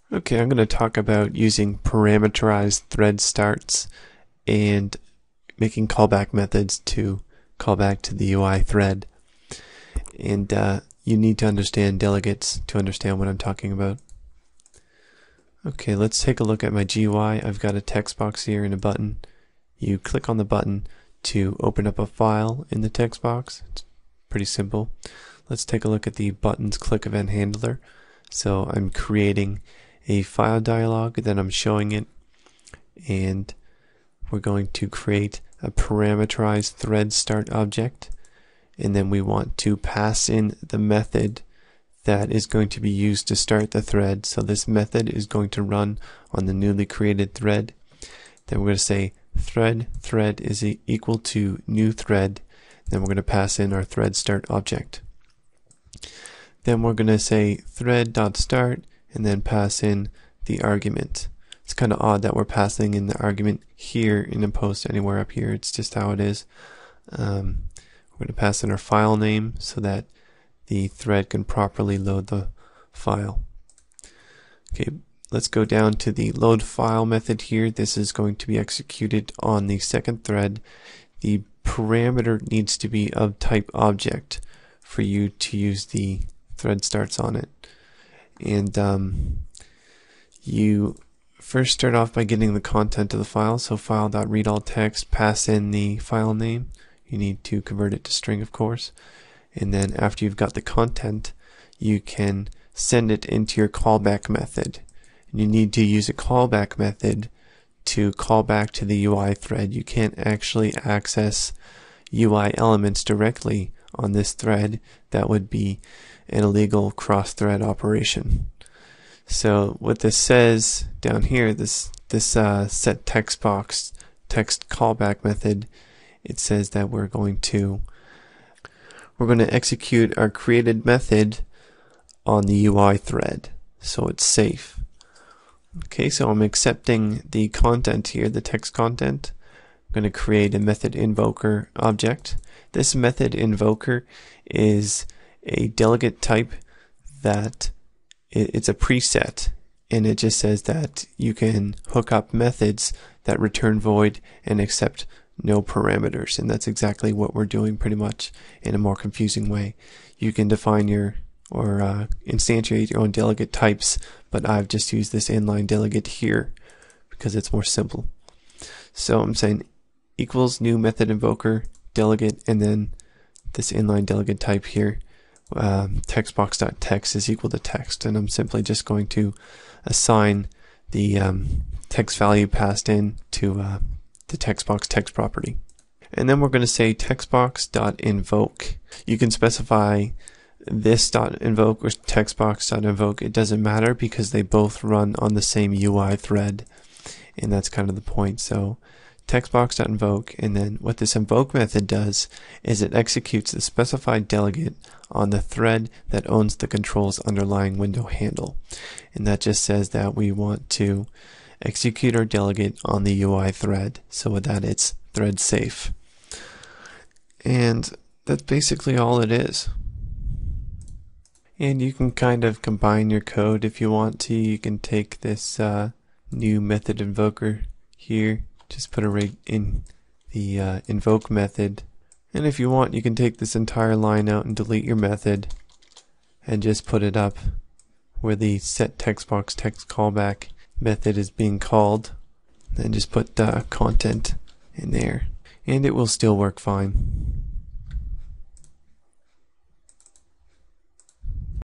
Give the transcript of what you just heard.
Okay, I'm going to talk about using parameterized thread starts and making callback methods to call back to the UI thread. And you need to understand delegates to understand what I'm talking about. Okay, let's take a look at my GUI. I've got a text box here and a button. You click on the button to open up a file in the text box. It's pretty simple. Let's take a look at the button's click event handler. So I'm creating a file dialog, then I'm showing it, and we're going to create a parameterized thread start object, and then we want to pass in the method that is going to be used to start the thread. So this method is going to run on the newly created thread. Then we're going to say thread is equal to new thread. Then we're going to pass in our thread start object. Then we're going to say thread.start and then pass in the argument. It's kind of odd that we're passing in the argument here in a post anywhere up here. It's just how it is. We're going to pass in our file name so that the thread can properly load the file. Okay, let's go down to the load file method here. This is going to be executed on the second thread. The parameter needs to be of type object for you to use the thread starts on it. And you first start off by getting the content of the file. So file.readAllText, pass in the file name. You need to convert it to string, of course. And then after you've got the content, you can send it into your callback method. And you need to use a callback method to call back to the UI thread. You can't actually access UI elements directly on this thread. That would be an illegal cross-thread operation. So what this says down here, this set text box text callback method, it says that we're going to execute our created method on the UI thread, so it's safe. Okay, so I'm accepting the content here, the text content. I'm going to create a method invoker object. This method invoker is a delegate type that it's a preset, and it just says that you can hook up methods that return void and accept no parameters, and that's exactly what we're doing pretty much in a more confusing way. You can define your or instantiate your own delegate types, but I've just used this inline delegate here because it's more simple. So I'm saying equals new method invoker delegate, and then this inline delegate type here, textbox.text is equal to text, and I'm simply just going to assign the text value passed in to the textbox text property. And then we're going to say textbox.invoke. You can specify this .invoke or textbox.invoke. It doesn't matter because they both run on the same UI thread, and that's kind of the point. So textbox.invoke, and then what this invoke method does is it executes the specified delegate on the thread that owns the control's underlying window handle. And that just says that we want to execute our delegate on the UI thread so that it's thread safe. And that's basically all it is. And you can kind of combine your code if you want to. You can take this new method invoker here, just put it right in the invoke method. And if you want, you can take this entire line out and delete your method and just put it up where the set textbox text callback method is being called. Then just put the content in there, and it will still work fine.